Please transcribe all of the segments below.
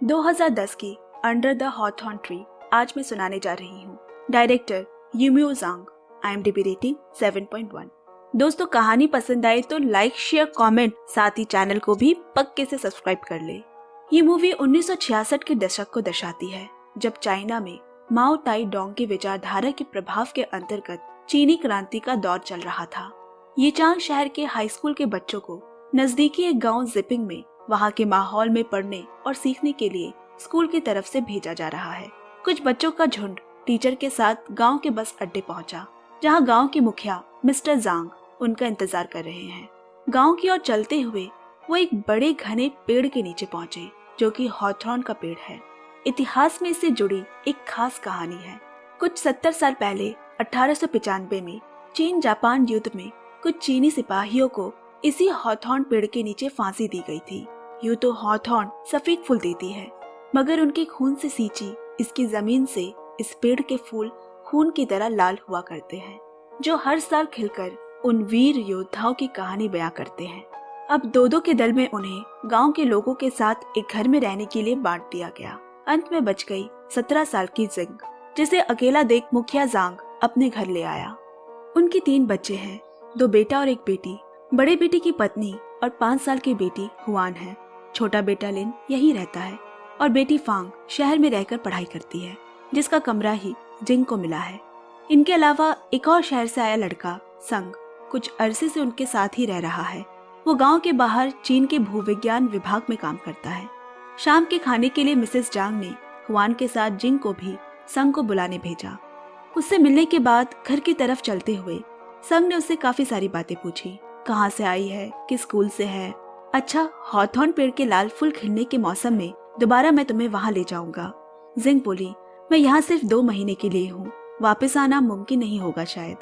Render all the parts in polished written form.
2010 की under the Hawthorne tree आज मैं सुनाने जा रही हूँ। डायरेक्टर यूमियो जांग। IMDb rating 7.1। दोस्तों, कहानी पसंद आए तो लाइक, शेयर, कमेंट, साथ ही चैनल को भी पक्के से सब्सक्राइब कर ले। ये मूवी 1966 के दशक को दर्शाती है, जब चाइना में माओ ताई डोंग की विचारधारा के प्रभाव के अंतर्गत चीनी क्रांति का दौर चल रहा था। ये चांग शहर के हाई स्कूल के बच्चों को नजदीकी एक गांव जिपिंग में वहां के माहौल में पढ़ने और सीखने के लिए स्कूल की तरफ से भेजा जा रहा है। कुछ बच्चों का झुंड टीचर के साथ गांव के बस अड्डे पहुंचा, जहां गांव के मुखिया मिस्टर जांग उनका इंतजार कर रहे हैं। गांव की ओर चलते हुए वो एक बड़े घने पेड़ के नीचे पहुंचे, जो कि हॉथॉर्न का पेड़ है। इतिहास में इससे जुड़ी एक खास कहानी है। कुछ 70 साल पहले 1895 में चीन जापान युद्ध में कुछ चीनी सिपाहियों को इसी हॉथॉर्न पेड़ के नीचे फांसी दी गई थी। यूं तो हॉथॉर्न सफेद फूल देती है, मगर उनके खून से सींची इसकी जमीन से इस पेड़ के फूल खून की तरह लाल हुआ करते हैं, जो हर साल खिलकर उन वीर योद्धाओं की कहानी बयां करते हैं। अब दो के दल में उन्हें गांव के लोगों के साथ एक घर में रहने के लिए बांट दिया गया। अंत में बच गई 17 साल की जिंग, जिसे अकेला देख मुखिया जांग अपने घर ले आया। उनके 3 बच्चे हैं, 2 बेटा और 1 बेटी। बड़े बेटे की पत्नी और 5 साल की बेटी हुआन है। छोटा बेटा लिन यहीं रहता है और बेटी फांग शहर में रहकर पढ़ाई करती है, जिसका कमरा ही जिंग को मिला है। इनके अलावा एक और शहर से आया लड़का संग कुछ अरसे से उनके साथ ही रह रहा है। वो गांव के बाहर चीन के भूविज्ञान विभाग में काम करता है। शाम के खाने के लिए मिसेस जांग ने हुआन के साथ जिंग को भी संग को बुलाने भेजा। उससे मिलने के बाद घर की तरफ चलते हुए संग ने उससे काफी सारी बातें पूछी। कहाँ से आई है, किस स्कूल से है। अच्छा, हॉथॉर्न पेड़ के लाल फूल खिलने के मौसम में दोबारा मैं तुम्हें वहाँ ले जाऊंगा। जिंग बोली, मैं यहाँ सिर्फ 2 महीने के लिए हूँ, वापस आना मुमकिन नहीं होगा शायद।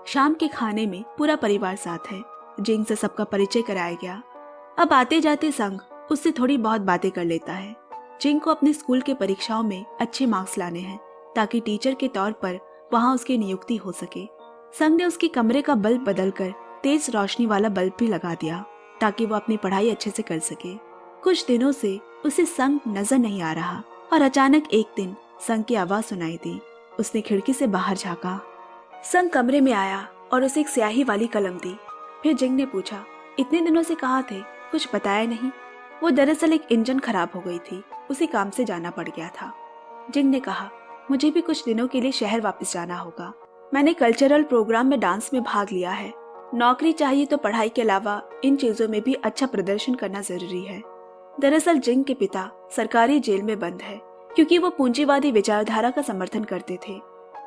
शाम के खाने में पूरा परिवार साथ है। जिंग से सबका परिचय कराया गया। अब आते जाते संग उससे थोड़ी बहुत बातें कर लेता है। जिंग को अपने स्कूल के परीक्षाओं में अच्छे मार्क्स लाने हैं, ताकि टीचर के तौर पर वहाँ उसकी नियुक्ति हो सके। संग ने उसके कमरे का बल्ब बदलकर तेज रोशनी वाला बल्ब भी लगा दिया, ताकि वो अपनी पढ़ाई अच्छे से कर सके। कुछ दिनों से उसे संग नजर नहीं आ रहा और अचानक एक दिन संग की आवाज सुनाई दी। उसने खिड़की से बाहर झांका। संग कमरे में आया और उसे एक स्याही वाली कलम दी। फिर जिंग ने पूछा, इतने दिनों से कहाँ थे, कुछ बताया नहीं। वो दरअसल एक इंजन खराब हो गई थी, उसी काम से जाना पड़ गया था। जिंग ने कहा, मुझे भी कुछ दिनों के लिए शहर वापस जाना होगा। मैंने कल्चरल प्रोग्राम में डांस में भाग लिया है। नौकरी चाहिए तो पढ़ाई के अलावा इन चीजों में भी अच्छा प्रदर्शन करना जरूरी है। दरअसल जिंग के पिता सरकारी जेल में बंद है, क्योंकि वो पूंजीवादी विचारधारा का समर्थन करते थे।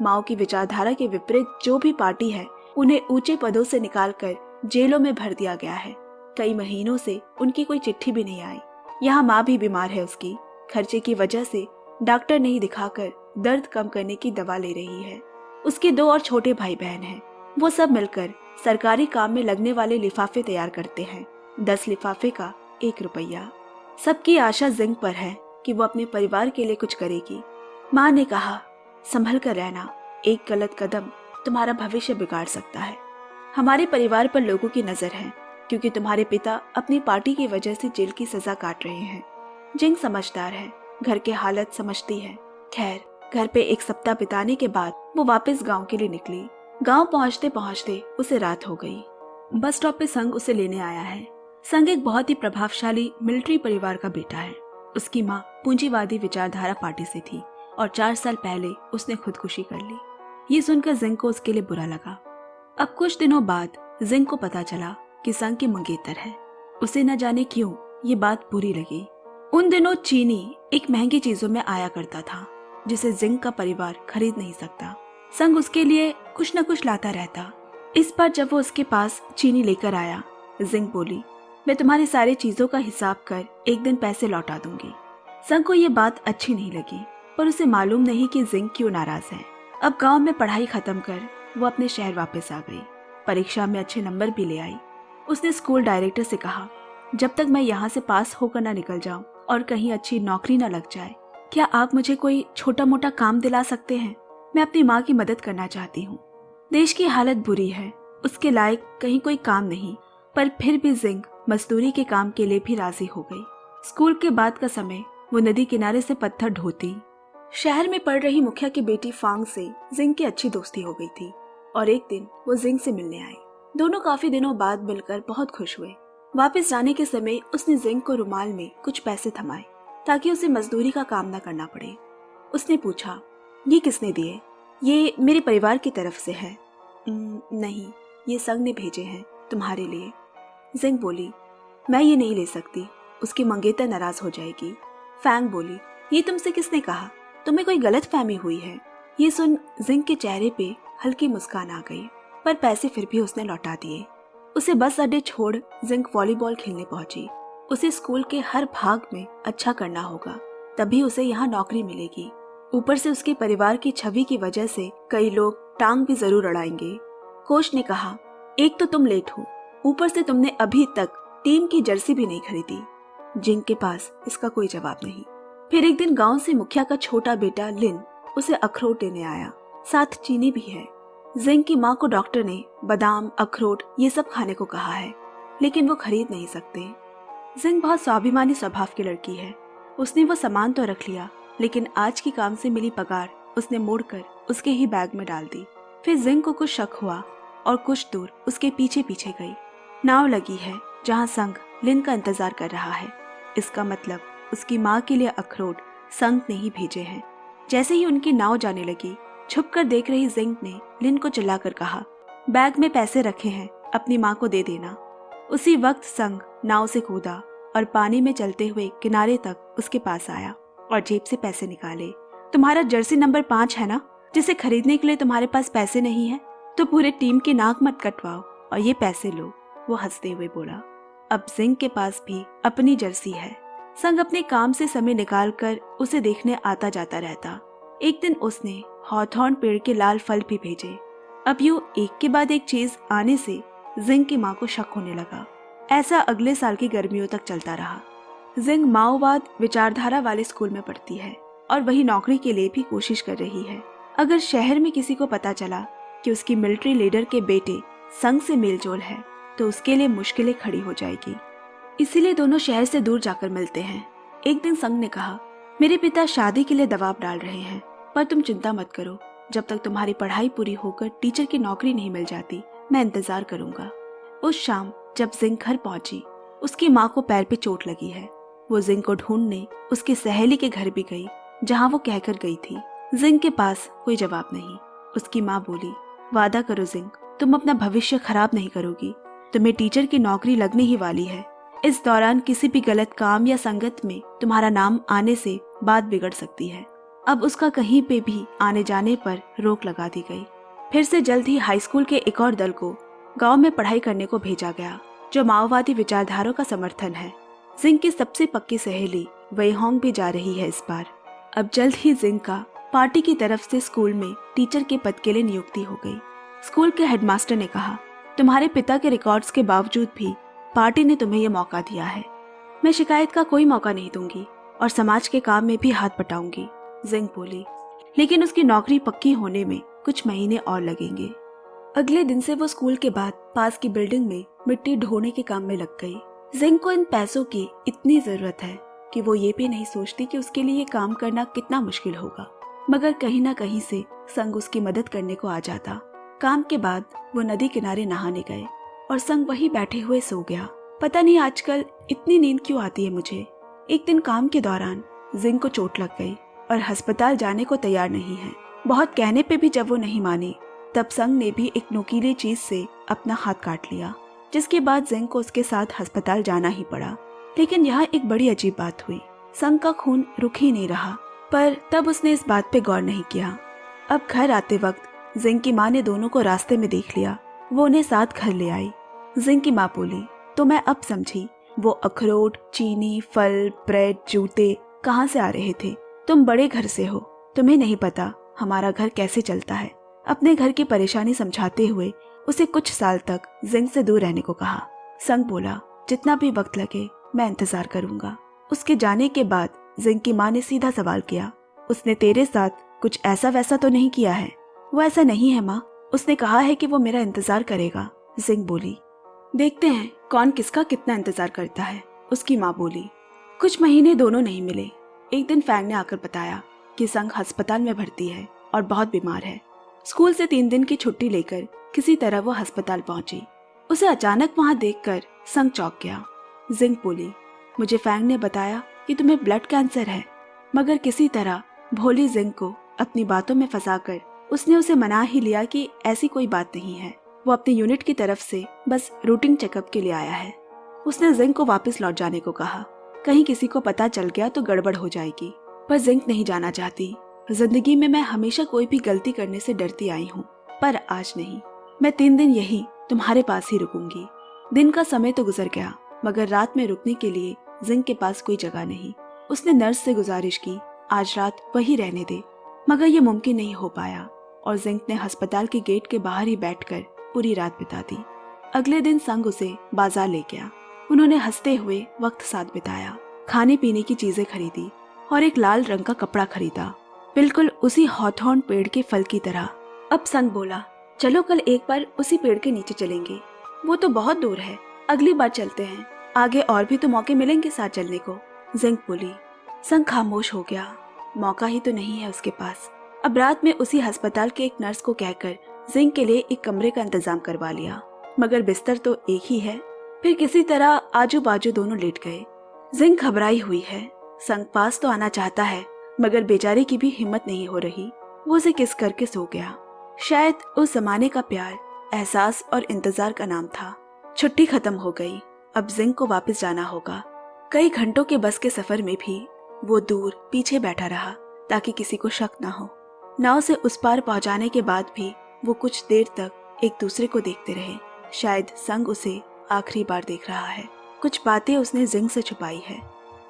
माओ की विचारधारा के विपरीत जो भी पार्टी है, उन्हें ऊंचे पदों से निकालकर जेलों में भर दिया गया है। कई महीनों से उनकी कोई चिट्ठी भी नहीं आई। यहाँ माँ भी बीमार है। उसकी खर्चे की वजह से डॉक्टर नहीं दिखाकर दर्द कम करने की दवा ले रही है। उसके 2 और छोटे भाई बहन हैं। वो सब मिलकर सरकारी काम में लगने वाले लिफाफे तैयार करते हैं। 10 लिफाफे का 1 रुपया। सबकी आशा जिंग पर है कि वो अपने परिवार के लिए कुछ करेगी। माँ ने कहा, संभल कर रहना, एक गलत कदम तुम्हारा भविष्य बिगाड़ सकता है। हमारे परिवार पर लोगों की नजर है, क्योंकि तुम्हारे पिता अपनी पार्टी की वजह से जेल की सजा काट रहे हैं। जिंग समझदार है, घर की हालत समझती है। खैर, घर पे 1 सप्ताह बिताने के बाद वो वापस गांव के लिए निकली। गांव पहुंचते पहुंचते उसे रात हो गई। बस स्टॉप पे संग उसे लेने आया है। संग एक बहुत ही प्रभावशाली मिलिट्री परिवार का बेटा है। उसकी माँ पूंजीवादी विचारधारा पार्टी से थी और 4 साल पहले उसने खुदकुशी कर ली। ये सुनकर जिंग को उसके लिए बुरा लगा। अब कुछ दिनों बाद जिंग को पता चला कि संग की मंगेतर है। उसे न जाने क्यों ये बात बुरी लगी। उन दिनों चीनी एक महंगी चीजों में आया करता था, जिसे जिंग का परिवार खरीद नहीं सकता। संग उसके लिए कुछ न कुछ लाता रहता। इस बार जब वो उसके पास चीनी लेकर आया, जिंग बोली, मैं तुम्हारी सारी चीजों का हिसाब कर एक दिन पैसे लौटा दूंगी। संग को ये बात अच्छी नहीं लगी, पर उसे मालूम नहीं कि जिंग क्यों नाराज है। अब गांव में पढ़ाई खत्म कर वो अपने शहर वापस आ गई। परीक्षा में अच्छे नंबर भी ले आई। उसने स्कूल डायरेक्टर से कहा, जब तक मैं यहाँ से पास होकर ना निकल जाऊं और कहीं अच्छी नौकरी ना लग जाए, क्या आप मुझे कोई छोटा मोटा काम दिला सकते हैं? मैं अपनी माँ की मदद करना चाहती हूँ। देश की हालत बुरी है, उसके लायक कहीं कोई काम नहीं, पर फिर भी जिंग मजदूरी के काम के लिए भी राजी हो गई। स्कूल के बाद का समय वो नदी किनारे से पत्थर ढोती। शहर में पढ़ रही मुखिया की बेटी फांग से जिंग की अच्छी दोस्ती हो गई थी और एक दिन वो जिंग से मिलने आई। दोनों काफी दिनों बाद मिलकर बहुत खुश हुए। वापस जाने के समय उसने जिंग को रुमाल में कुछ पैसे थमाए ताकि उसे मजदूरी का काम न करना पड़े। उसने पूछा, ये किसने दिए? ये मेरे परिवार की तरफ से है। नहीं, ये संग ने भेजे हैं तुम्हारे लिए। जिंग बोली, मैं ये नहीं ले सकती, उसकी मंगेतर नाराज हो जाएगी। फैंग बोली, ये तुमसे किसने कहा? तुम्हें कोई गलत फहमी हुई है। ये सुन जिंग के चेहरे पे हल्की मुस्कान आ गई, पर पैसे फिर भी उसने लौटा दिए। उसे बस अड्डे छोड़ जिंग वॉलीबॉल खेलने पहुंची। उसे स्कूल के हर भाग में अच्छा करना होगा, तभी उसे यहाँ नौकरी मिलेगी। ऊपर से उसके परिवार की छवि की वजह से कई लोग टांग भी जरूर अड़ाएंगे। कोच ने कहा, एक तो तुम लेट हो, ऊपर से तुमने अभी तक टीम की जर्सी भी नहीं खरीदी। जिंग के पास इसका कोई जवाब नहीं। फिर एक दिन गांव से मुखिया का छोटा बेटा लिन उसे अखरोट देने आया, साथ चीनी भी है। जिंग की माँ को डॉक्टर ने बादाम, अखरोट ये सब खाने को कहा है, लेकिन वो खरीद नहीं सकते। जिंग बहुत स्वाभिमानी स्वभाव की लड़की है। उसने वो सामान तो रख लिया, लेकिन आज की काम से मिली पगार उसने मोड़कर उसके ही बैग में डाल दी। फिर जिंग को कुछ शक हुआ और कुछ दूर उसके पीछे पीछे गई। नाव लगी है जहाँ संग लिन का इंतजार कर रहा है। इसका मतलब उसकी माँ के लिए अखरोट संग ने ही भेजे हैं। जैसे ही उनकी नाव जाने लगी, छुपकर देख रही जिंग ने लिन को चिल्लाकर कहा, बैग में पैसे रखे हैं, अपनी माँ को दे देना। उसी वक्त संग नाव से कूदा और पानी में चलते हुए किनारे तक उसके पास आया और जेब से पैसे निकाले। तुम्हारा जर्सी नंबर 5 है ना, जिसे खरीदने के लिए तुम्हारे पास पैसे नहीं है? तो पूरे टीम की नाक मत कटवाओ और ये पैसे लो, वो हंसते हुए बोला। अब जिंग के पास भी अपनी जर्सी है। संग अपने काम से समय निकालकर उसे देखने आता जाता रहता। एक दिन उसने हॉथॉर्न पेड़ के लाल फल भी भेजे। अब यूं एक के बाद एक चीज आने से जिंग की माँ को शक होने लगा। ऐसा अगले साल की गर्मियों तक चलता रहा। जिंग माओवाद विचारधारा वाले स्कूल में पढ़ती है और वही नौकरी के लिए भी कोशिश कर रही है। अगर शहर में किसी को पता चला कि उसकी मिलिट्री लीडर के बेटे संग से मेलजोल है, तो उसके लिए मुश्किलें खड़ी हो जाएगी। इसीलिए दोनों शहर से दूर जाकर मिलते हैं। एक दिन संग ने कहा, मेरे पिता शादी के लिए दबाव डाल रहे हैं, पर तुम चिंता मत करो, जब तक तुम्हारी पढ़ाई पूरी होकर टीचर की नौकरी नहीं मिल जाती, मैं इंतजार करूंगा। उस शाम जब जिंग घर पहुंची, उसकी माँ को पैर पे चोट लगी है। वो जिंग को ढूंढने उसकी सहेली के घर भी गई, जहाँ वो कहकर गई थी। जिंग के पास कोई जवाब नहीं। उसकी माँ बोली, वादा करो जिंग, तुम अपना भविष्य खराब नहीं करोगी। तुम्हें टीचर की नौकरी लगने ही वाली है। इस दौरान किसी भी गलत काम या संगत में तुम्हारा नाम आने से बात बिगड़ सकती है। अब उसका कहीं पे भी आने जाने पर रोक लगा दी गई। फिर से जल्द ही हाई स्कूल के एक और दल को गांव में पढ़ाई करने को भेजा गया, जो माओवादी विचारधारा का समर्थन है। जिंग की सबसे पक्की सहेली वेहोंग भी जा रही है इस बार। अब जल्द ही जिंग का पार्टी की तरफ से स्कूल में टीचर के पद के लिए नियुक्ति हो गई। स्कूल के हेडमास्टर ने कहा, तुम्हारे पिता के रिकॉर्ड्स के बावजूद भी पार्टी ने तुम्हें यह मौका दिया है। मैं शिकायत का कोई मौका नहीं दूंगी और समाज के काम में भी हाथ बटाऊंगी, जिंग बोली। लेकिन उसकी नौकरी पक्की होने में कुछ महीने और लगेंगे। अगले दिन से वो स्कूल के बाद पास की बिल्डिंग में मिट्टी ढोने के काम में लग गई। जिंग को इन पैसों की इतनी जरूरत है कि वो ये भी नहीं सोचती कि उसके लिए ये काम करना कितना मुश्किल होगा, मगर कहीं ना कहीं से संग उसकी मदद करने को आ जाता। काम के बाद वो नदी किनारे नहाने गए और संग वहीं बैठे हुए सो गया। पता नहीं आजकल इतनी नींद क्यों आती है मुझे। एक दिन काम के दौरान जिंग को चोट लग गई और अस्पताल जाने को तैयार नहीं है। बहुत कहने पे भी जब वो नहीं मानी, तब संग ने भी एक नुकीली चीज से अपना हाथ काट लिया, जिसके बाद जिंग को उसके साथ अस्पताल जाना ही पड़ा। लेकिन यहाँ एक बड़ी अजीब बात हुई। संग का खून रुक ही नहीं रहा, पर तब उसने इस बात पे गौर नहीं किया। अब घर आते वक्त जिंग की माँ ने दोनों को रास्ते में देख लिया। वो उन्हें साथ घर ले आई। जिंग की माँ बोली, तो मैं अब समझी वो अखरोट, चीनी, फल, ब्रेड, जूते कहाँ से आ रहे थे। तुम बड़े घर से हो, तुम्हें नहीं पता हमारा घर कैसे चलता है। अपने घर की परेशानी समझाते हुए उसे कुछ साल तक जिंग से दूर रहने को कहा। संग बोला, जितना भी वक्त लगे मैं इंतजार करूंगा। उसके जाने के बाद जिंग की माँ ने सीधा सवाल किया, उसने तेरे साथ कुछ ऐसा वैसा तो नहीं किया है? वो ऐसा नहीं है माँ, उसने कहा है कि वो मेरा इंतजार करेगा। जिंग बोली, देखते हैं कौन किसका कितना इंतजार करता है, उसकी माँ बोली। कुछ महीने दोनों नहीं मिले। एक दिन फैंग ने आकर बताया कि संग अस्पताल में भर्ती है और बहुत बीमार है। स्कूल से 3 दिन की छुट्टी लेकर किसी तरह वो अस्पताल पहुंची। उसे अचानक वहां देखकर संग चौंक गया। जिंग बोली, मुझे फैंग ने बताया कि तुम्हें ब्लड कैंसर है। मगर किसी तरह भोली जिंग को अपनी बातों में फंसाकर उसने उसे मना ही लिया कि ऐसी कोई बात नहीं है, वो अपनी यूनिट की तरफ से बस रूटीन चेकअप के लिए आया है। उसने जिंग को वापस लौट जाने को कहा, कहीं किसी को पता चल गया तो गड़बड़ हो जाएगी। पर जिंग नहीं जाना चाहती। जिंदगी में मैं हमेशा कोई भी गलती करने से डरती आई हूँ, पर आज नहीं। मैं 3 दिन यही तुम्हारे पास ही रुकूंगी। दिन का समय तो गुजर गया, मगर रात में रुकने के लिए जिंग के पास कोई जगह नहीं। उसने नर्स से गुजारिश की, आज रात वही रहने दे, मगर ये मुमकिन नहीं हो पाया और जिंग ने अस्पताल के गेट के बाहर ही बैठकर पूरी रात बिता दी। अगले दिन संग उसे बाजार ले गया। उन्होंने हंसते हुए वक्त साथ बिताया, खाने पीने की चीजें खरीदी और एक लाल रंग का कपड़ा खरीदा, बिल्कुल उसी हॉथॉर्न पेड़ के फल की तरह। अब संग बोला, चलो कल एक बार उसी पेड़ के नीचे चलेंगे। वो तो बहुत दूर है, अगली बार चलते हैं, आगे और भी तो मौके मिलेंगे साथ चलने को। जिंग बोली। संग खामोश हो गया, मौका ही तो नहीं है उसके पास। अब रात में उसी अस्पताल के एक नर्स को कहकर जिंग के लिए एक कमरे का इंतजाम करवा लिया, मगर बिस्तर तो एक ही है। फिर किसी तरह आजू बाजू दोनों लेट गए। जिंग घबराई हुई है। संग पास तो आना चाहता है, मगर बेचारे की भी हिम्मत नहीं हो रही। वो उसे किस करके सो गया। शायद उस जमाने का प्यार, एहसास और इंतजार का नाम था। छुट्टी खत्म हो गई, अब जिंग को वापस जाना होगा। कई घंटों के बस के सफर में भी वो दूर पीछे बैठा रहा ताकि किसी को शक न हो। नाव से उस पार पहुंचाने के बाद भी वो कुछ देर तक एक दूसरे को देखते रहे। शायद संग उसे आखिरी बार देख रहा है। कुछ बातें उसने जिंग से छुपाई है।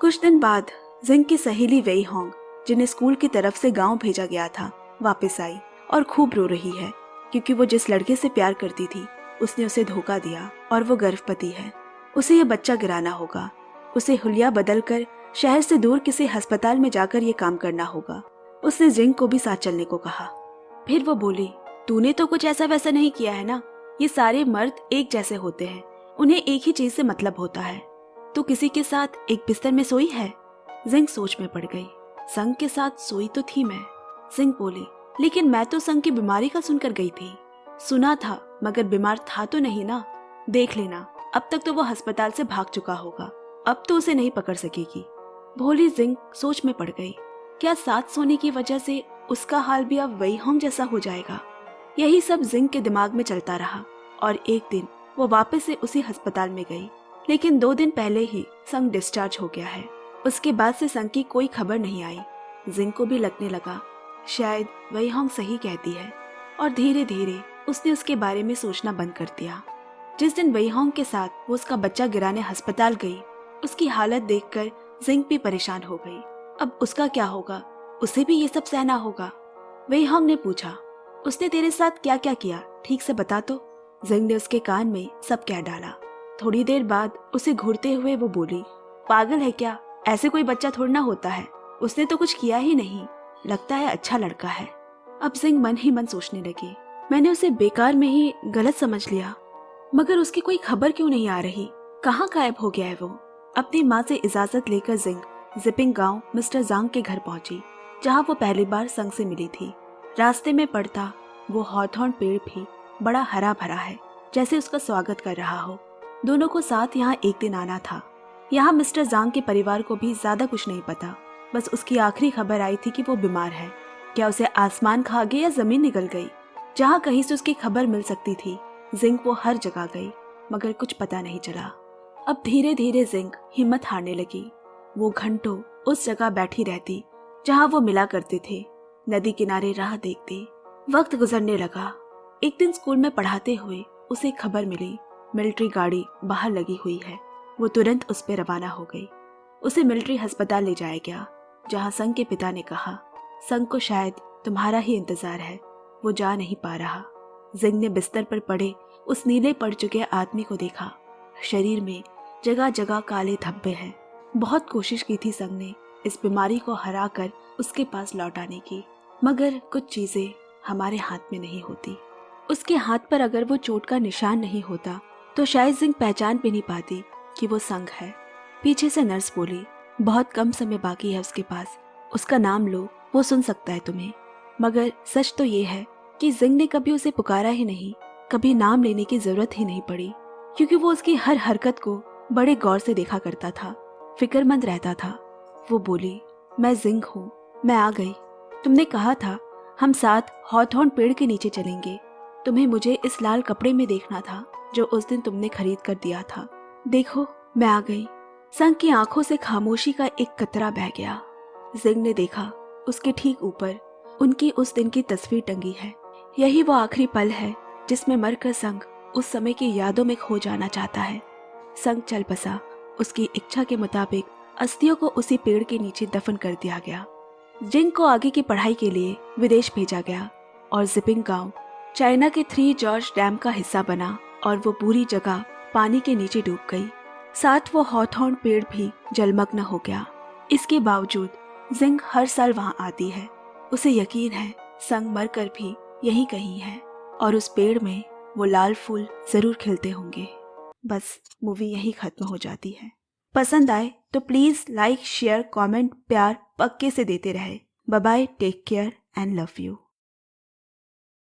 कुछ दिन बाद जिंग की सहेली वेई होंग, जिन्हें स्कूल की तरफ से गांव भेजा गया था, वापस आई और खूब रो रही है क्योंकि वो जिस लड़के से प्यार करती थी उसने उसे धोखा दिया और वो गर्भवती है। उसे ये बच्चा गिराना होगा। उसे हुलिया बदलकर शहर से दूर किसी अस्पताल में जाकर ये काम करना होगा। उसने जिंग को भी साथ चलने को कहा। फिर वो बोली, तूने तो कुछ ऐसा वैसा नहीं किया है ना? ये सारे मर्द एक जैसे होते हैं, उन्हें एक ही चीज से मतलब होता है। तू किसी के साथ एक बिस्तर में सोई है? जिंग सोच में पड़ गई। संग के साथ सोई तो थी मैं। जिंग बोली, लेकिन मैं तो संग की बीमारी का सुनकर गई थी। सुना था, मगर बीमार था तो नहीं ना। देख लेना, अब तक तो वो अस्पताल से भाग चुका होगा, अब तो उसे नहीं पकड़ सकेगी। भोली जिंग सोच में पड़ गई। क्या साथ सोने की वजह से उसका हाल भी अब वही होंग जैसा हो जाएगा? यही सब जिंग के दिमाग में चलता रहा और एक दिन वो वापस से उसी अस्पताल में गई। लेकिन 2 दिन पहले ही संग डिस्चार्ज हो गया है। उसके बाद से संग की कोई खबर नहीं आई। जिंग को भी लगने लगा शायद वही होंग सही कहती है और धीरे धीरे उसने उसके बारे में सोचना बंद कर दिया। जिस दिन वही होंग के साथ वो उसका बच्चा गिराने अस्पताल गई, उसकी हालत देखकर जिंग भी परेशान हो गई। अब उसका क्या होगा? उसे भी ये सब सहना होगा। वही होंग ने पूछा, उसने तेरे साथ क्या क्या किया, ठीक से बता तो। जिंग ने उसके कान में सब कह डाला। थोड़ी देर बाद उसे घूरते हुए वो बोली, पागल है क्या? ऐसे कोई बच्चा थोड़ा ना होता है, उसने तो कुछ किया ही नहीं, लगता है अच्छा लड़का है। अब जिंग मन ही मन सोचने लगी, मैंने उसे बेकार में ही गलत समझ लिया, मगर उसकी कोई खबर क्यों नहीं आ रही? कहाँ गायब हो गया है वो? अपनी माँ से इजाजत लेकर जिंग जिपिंग गांव मिस्टर जांग के घर पहुंची, जहां वो पहली बार संग से मिली थी। रास्ते में पड़ता वो हॉथॉर्न पेड़ भी बड़ा हरा भरा है, जैसे उसका स्वागत कर रहा हो। दोनों को साथ यहाँ एक दिन आना था। यहाँ मिस्टर जांग के परिवार को भी ज्यादा कुछ नहीं पता, बस उसकी आखिरी खबर आई थी कि वो बीमार है। क्या उसे आसमान खा गया या जमीन निगल गई? जहाँ कहीं से उसकी खबर मिल सकती थी, जिंग वो हर जगह गई, मगर कुछ पता नहीं चला। अब धीरे धीरे जिंग हिम्मत हारने लगी। वो घंटों उस जगह बैठी रहती जहाँ वो मिला करते थे, नदी किनारे राह देखती। वक्त गुजरने लगा। एक दिन स्कूल में पढ़ाते हुए उसे खबर मिली, मिलिट्री गाड़ी बाहर लगी हुई है। वो तुरंत उस पर रवाना हो गई। उसे मिलिट्री अस्पताल ले जाया गया, जहाँ संग के पिता ने कहा, संग को शायद तुम्हारा ही इंतजार है, वो जा नहीं पा रहा। जिंग ने बिस्तर पर पड़े उस नीले पड़ चुके आदमी को देखा। शरीर में जगह जगह काले धब्बे हैं। बहुत कोशिश की थी संग ने इस बीमारी को हराकर उसके पास लौट आने की, मगर कुछ चीजें हमारे हाथ में नहीं होती। उसके हाथ पर अगर वो चोट का निशान नहीं होता तो शायद जिंग पहचान भी नहीं पाती कि वो संग है। पीछे से नर्स बोली, बहुत कम समय बाकी है उसके पास। उसका नाम लो, वो सुन सकता है तुम्हें। मगर सच तो ये है कि जिंग ने कभी उसे पुकारा ही नहीं, कभी नाम लेने की जरूरत ही नहीं पड़ी, क्योंकि वो उसकी हर हरकत को बड़े गौर से देखा करता था, फिक्रमंद रहता था। वो बोली, मैं जिंग हूँ, मैं आ गई। तुमने कहा था हम साथ हॉथॉर्न पेड़ के नीचे चलेंगे। तुम्हें मुझे इस लाल कपड़े में देखना था जो उस दिन तुमने खरीद कर दिया था। देखो, मैं आ गई। संग की आंखों से खामोशी का एक कतरा बह गया। जिंग ने देखा, उसके ठीक ऊपर उनकी उस दिन की तस्वीर टंगी है। यही वो आखिरी पल है जिसमें मरकर संग उस समय की यादों में खो जाना चाहता है। संग चल बसा। उसकी इच्छा के मुताबिक अस्थियों को उसी पेड़ के नीचे दफन कर दिया गया। जिंग को आगे की पढ़ाई के लिए विदेश भेजा गया और जिपिंग गांव चाइना के 3 जॉर्ज डैम का हिस्सा बना और वो पूरी जगह पानी के नीचे डूब गई। साथ वो हॉथॉर्न पेड़ भी जलमग्न हो गया। इसके बावजूद जिंग हर साल वहां आती है। उसे यकीन है संग मरकर भी यहीं कहीं है और उस पेड़ में वो लाल फूल जरूर खिलते होंगे। बस मूवी यहीं खत्म हो जाती है। पसंद आए तो प्लीज लाइक, शेयर, कमेंट, प्यार पक्के से देते रहे। Bye bye, take care and love you.